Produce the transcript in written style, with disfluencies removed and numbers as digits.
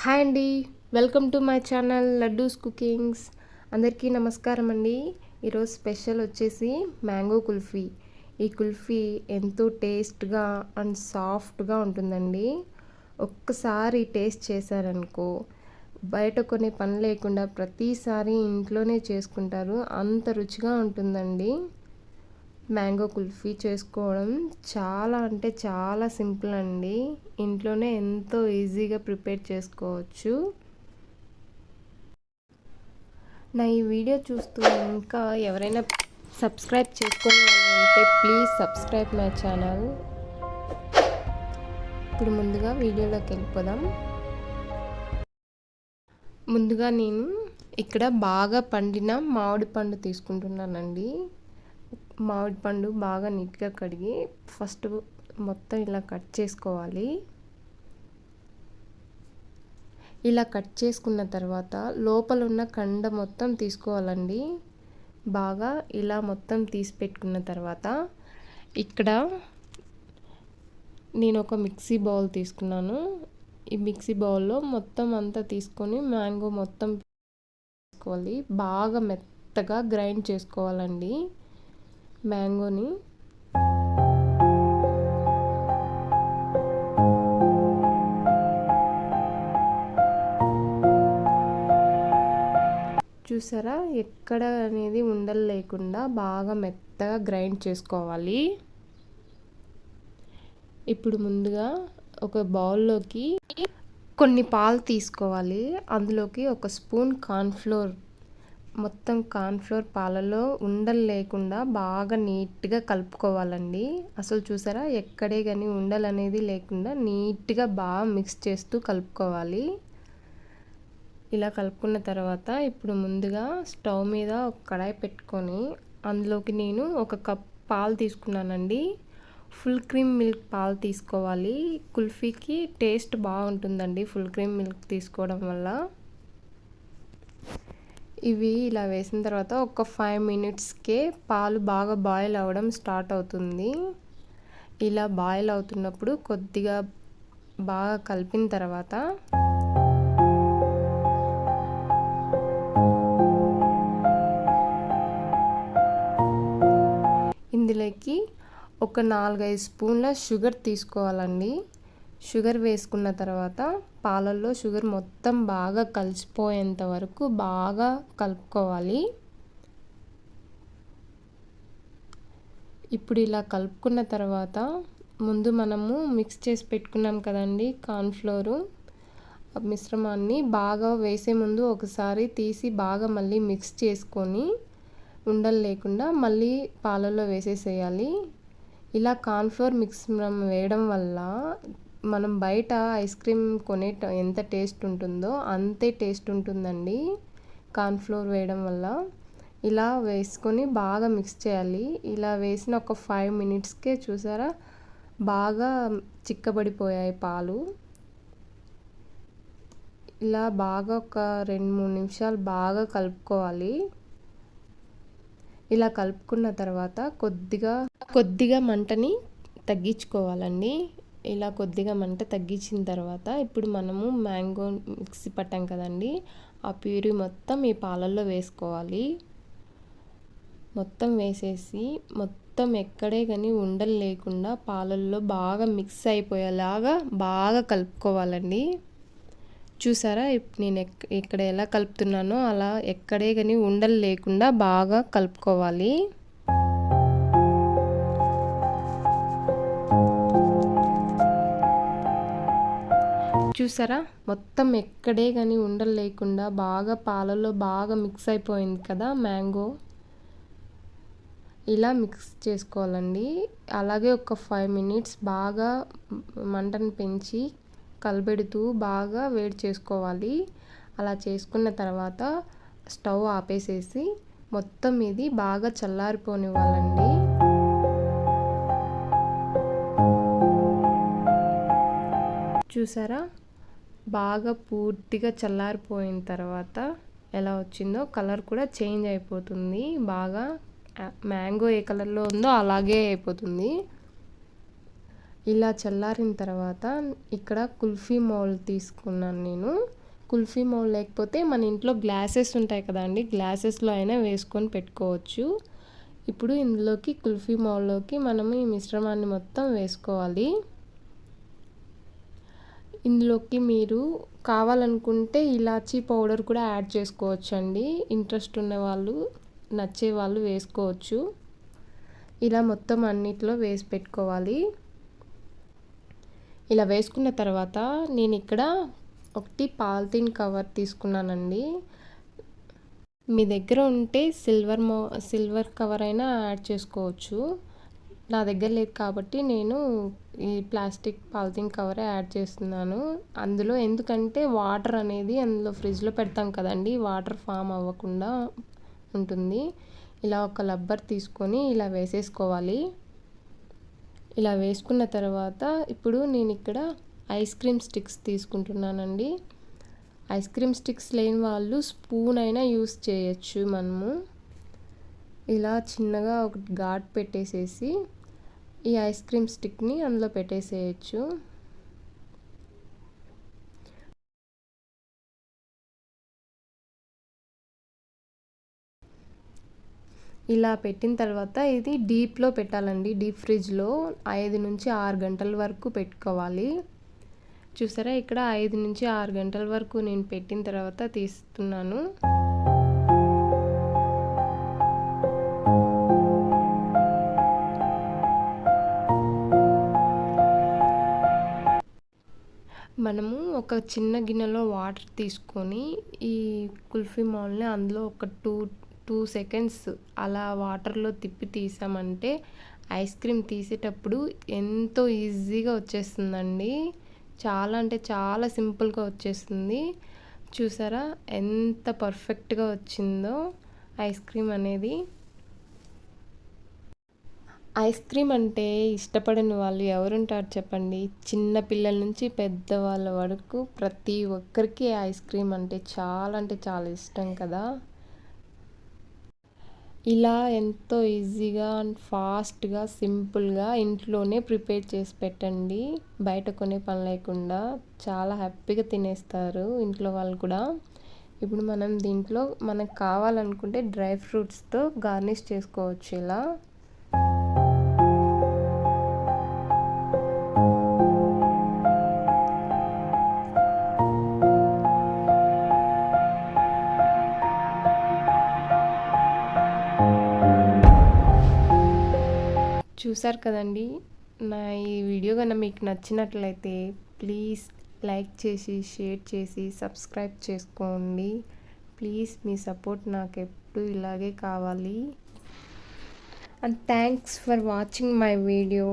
Hi అండి, welcome to my channel Laddus cookings. అందరికీ నమస్కారం అండి. ఈరోజు స్పెషల్ వచ్చేసి మ్యాంగో కుల్ఫీ. ఈ కుల్ఫీ ఎంతో టేస్ట్గా అండ్ సాఫ్ట్గా ఉంటుందండి. ఒక్కసారి టేస్ట్ చేశారనుకో బయట కొనే పని లేకుండా ప్రతిసారి ఇంట్లోనే చేసుకుంటారు. అంత రుచిగా ఉంటుందండి. మ్యాంగో కుల్ఫీ చేసుకోవడం చాలా అంటే చాలా సింపుల్ అండి. ఇంట్లోనే ఎంతో ఈజీగా ప్రిపేర్ చేసుకోవచ్చు. నా ఈ వీడియో చూస్తూ ఇంకా ఎవరైనా సబ్స్క్రైబ్ చేసుకొని వాళ్ళు ఉంటే ప్లీజ్ సబ్స్క్రైబ్ మై ఛానల్. ఇప్పుడు ముందుగా వీడియోలోకి వెళ్ళిపోదాం. ముందుగా నేను ఇక్కడ బాగా పండిన మామిడి పండు తీసుకుంటున్నానండి. మామిడి పండు బాగా నీట్గా కడిగి ఫస్ట్ మొత్తం ఇలా కట్ చేసుకోవాలి. ఇలా కట్ చేసుకున్న తర్వాత లోపల ఉన్న కండ మొత్తం తీసుకోవాలండి. బాగా ఇలా మొత్తం తీసి పెట్టుకున్న తర్వాత ఇక్కడ నేను ఒక మిక్సీ బౌల్ తీసుకున్నాను. ఈ మిక్సీ బౌల్లో మొత్తం అంతా తీసుకొని మ్యాంగో మొత్తం తీసుకోవాలి. బాగా మెత్తగా గ్రైండ్ చేసుకోవాలండి మ్యాంగోని. చూసారా, ఎక్కడ అనేది ఉండలు లేకుండా బాగా మెత్తగా గ్రైండ్ చేసుకోవాలి. ఇప్పుడు ముందుగా ఒక బౌల్లోకి కొన్ని పాలు తీసుకోవాలి. అందులోకి ఒక స్పూన్ కార్న్ఫ్లోర్, మొత్తం కార్న్ఫ్లోర్ పాలలో ఉండలు లేకుండా బాగా నీట్గా కలుపుకోవాలండి. అసలు చూసారా, ఎక్కడే కానీ ఉండలు అనేది లేకుండా నీట్గా బాగా మిక్స్ చేస్తూ కలుపుకోవాలి. ఇలా కలుపుకున్న తర్వాత ఇప్పుడు ముందుగా స్టవ్ మీద ఒక కడాయి పెట్టుకొని అందులోకి నేను ఒక కప్ పాలు తీసుకున్నానండి. ఫుల్ క్రీమ్ మిల్క్ పాలు తీసుకోవాలి. కుల్ఫీకి టేస్ట్ బాగుంటుందండి ఫుల్ క్రీమ్ మిల్క్ తీసుకోవడం వల్ల. ఇవి ఇలా వేసిన తర్వాత ఒక 5 మినిట్స్కే పాలు బాగా బాయిల్ అవ్వడం స్టార్ట్ అవుతుంది. ఇలా బాయిల్ అవుతున్నప్పుడు కొద్దిగా బాగా కలిపిన తర్వాత ఇందులోకి ఒక 4-5 స్పూన్ల షుగర్ తీసుకోవాలండి. షుగర్ వేసుకున్న తర్వాత పాలల్లో షుగర్ మొత్తం బాగా కలిసిపోయేంత వరకు బాగా కలుపుకోవాలి. ఇప్పుడు ఇలా కలుపుకున్న తర్వాత ముందు మనము మిక్స్ చేసి పెట్టుకున్నాం కదండి కార్న్ఫ్లోరు మిశ్రమాన్ని, బాగా వేసే ముందు ఒకసారి తీసి బాగా మళ్ళీ మిక్స్ చేసుకొని ఉండలు లేకుండా మళ్ళీ పాలల్లో వేసేసేయాలి. ఇలా కార్న్ఫ్లోర్ మిశ్రమం వేయడం వల్ల మనం బయట ఐస్ క్రీమ్ కొనే ఎంత టేస్ట్ ఉంటుందో అంతే టేస్ట్ ఉంటుందండి కార్న్ఫ్లోర్ వేయడం వల్ల. ఇలా వేసుకొని బాగా మిక్స్ చేయాలి. ఇలా వేసిన ఒక 5 మినిట్స్కే చూసారా బాగా చిక్కబడిపోయాయి పాలు. ఇలా బాగా ఒక 2-3 నిమిషాలు బాగా కలుపుకోవాలి. ఇలా కలుపుకున్న తర్వాత కొద్దిగా మంటని తగ్గించుకోవాలండి. ఇలా కొద్దిగా మంట తగ్గించిన తర్వాత ఇప్పుడు మనము మ్యాంగో మిక్సీ పట్టాం కదండి, ఆ ప్యూరీ మొత్తం ఈ పాలల్లో వేసుకోవాలి. మొత్తం వేసేసి మొత్తం ఎక్కడే కానీ ఉండలు లేకుండా పాలల్లో బాగా మిక్స్ అయిపోయేలాగా బాగా కలుపుకోవాలండి. చూసారా, నేను ఇక్కడ ఎలా కలుపుతున్నానో అలా ఎక్కడే కానీ ఉండలు లేకుండా బాగా కలుపుకోవాలి. చూసారా, మొత్తం ఎక్కడే కానీ ఉండలు లేకుండా బాగా పాలలో బాగా మిక్స్ అయిపోయింది కదా మ్యాంగో. ఇలా మిక్స్ చేసుకోవాలండి. అలాగే ఒక 5 మినిట్స్ బాగా మంటను పెంచి కలబెడుతూ బాగా వేడి చేసుకోవాలి. అలా చేసుకున్న తర్వాత స్టవ్ ఆపేసేసి మొత్తం ఇది బాగా చల్లారిపోనివ్వాలండి. చూసారా, బాగా పూర్తిగా చల్లారిపోయిన తర్వాత ఎలా వచ్చిందో కలర్ కూడా చేంజ్ అయిపోతుంది. బాగా మ్యాంగో ఏ కలర్లో ఉందో అలాగే అయిపోతుంది. ఇలా చల్లారిన తర్వాత ఇక్కడ కుల్ఫీ మౌల్డ్ తీసుకున్నాను నేను. కుల్ఫీ మౌల్డ్ లేకపోతే మన ఇంట్లో గ్లాసెస్ ఉంటాయి కదండీ, గ్లాసెస్లో అయినా వేసుకొని పెట్టుకోవచ్చు. ఇప్పుడు ఇందులోకి కుల్ఫీ మౌల్డ్లోకి మనము ఈ మిశ్రమాన్ని మొత్తం వేసుకోవాలి. ఇందులోకి మీరు కావాలనుకుంటే ఇలాచీ పౌడర్ కూడా యాడ్ చేసుకోవచ్చండి. ఇంట్రెస్ట్ ఉన్నవాళ్ళు, నచ్చే వాళ్ళు వేసుకోవచ్చు. ఇలా మొత్తం అన్నిట్లో వేసి పెట్టుకోవాలి. ఇలా వేసుకున్న తర్వాత నేను ఇక్కడ ఒకటి పాలిథిన్ కవర్ తీసుకున్నానండి. మీ దగ్గర ఉంటే సిల్వర్ కవర్ అయినా యాడ్ చేసుకోవచ్చు. నా దగ్గర లేదు కాబట్టి నేను ఈ ప్లాస్టిక్ పాలిథిన్ కవరే యాడ్ చేస్తున్నాను. అందులో ఎందుకంటే వాటర్ అనేది అందులో ఫ్రిడ్జ్లో పెడతాం కదండి, వాటర్ ఫామ్ అవ్వకుండా ఉంటుంది. ఇలా ఒక రబ్బర్ తీసుకొని ఇలా వేసేసుకోవాలి. ఇలా వేసుకున్న తర్వాత ఇప్పుడు నేను ఇక్కడ ఐస్ క్రీమ్ స్టిక్స్ తీసుకుంటున్నానండి. ఐస్ క్రీమ్ స్టిక్స్ లేని వాళ్ళు స్పూన్ అయినా యూస్ చేయొచ్చు. మనము ఇలా చిన్నగా ఒక ఘాట్ పెట్టేసేసి ఈ ఐస్ క్రీమ్ స్టిక్ని అందులో పెట్టేసేయచ్చు. ఇలా పెట్టిన తర్వాత ఇది డీప్లో పెట్టాలండి. డీప్ ఫ్రిడ్జ్లో 5 నుంచి 6 గంటల వరకు పెట్టుకోవాలి. చూసారా, ఇక్కడ 5 నుంచి 6 గంటల వరకు నేను పెట్టిన తర్వాత తీస్తున్నాను. మనము ఒక చిన్న గిన్నెలో వాటర్ తీసుకొని ఈ కుల్ఫీ మౌల్డ్ని అందులో ఒక 2 సెకండ్స్ అలా వాటర్లో తిప్పి తీసామంటే ఐస్ క్రీమ్ తీసేటప్పుడు ఎంతో ఈజీగా వచ్చేస్తుందండి. చాలా అంటే చాలా సింపుల్గా వచ్చేస్తుంది. చూసారా ఎంత పర్ఫెక్ట్గా వచ్చిందో ఐస్ క్రీమ్ అనేది. ఐస్ క్రీమ్ అంటే ఇష్టపడని వాళ్ళు ఎవరుంటారు చెప్పండి. చిన్న పిల్లల నుంచి పెద్దవాళ్ళ వరకు ప్రతి ఒక్కరికి ఐస్ క్రీమ్ అంటే చాలా ఇష్టం కదా. ఇలా ఎంతో ఈజీగా అండ్ ఫాస్ట్గా సింపుల్గా ఇంట్లోనే ప్రిపేర్ చేసి పెట్టండి. బయట కొనే పని లేకుండా చాలా హ్యాపీగా తినేస్తారు ఇంట్లో వాళ్ళు కూడా. ఇప్పుడు మనం దీంట్లో మనకు కావాలనుకుంటే డ్రై ఫ్రూట్స్తో గార్నిష్ చేసుకోవచ్చు. ఇలా చూసారు కదండి. నా ఈ వీడియో కన్నా మీకు నచ్చినట్లయితే ప్లీజ్ లైక్ చేసి, షేర్ చేసి, సబ్స్క్రైబ్ చేసుకోండి. ప్లీజ్ మీ సపోర్ట్ నాకు ఎప్పుడు ఇలాగే కావాలి. And thanks for watching my video.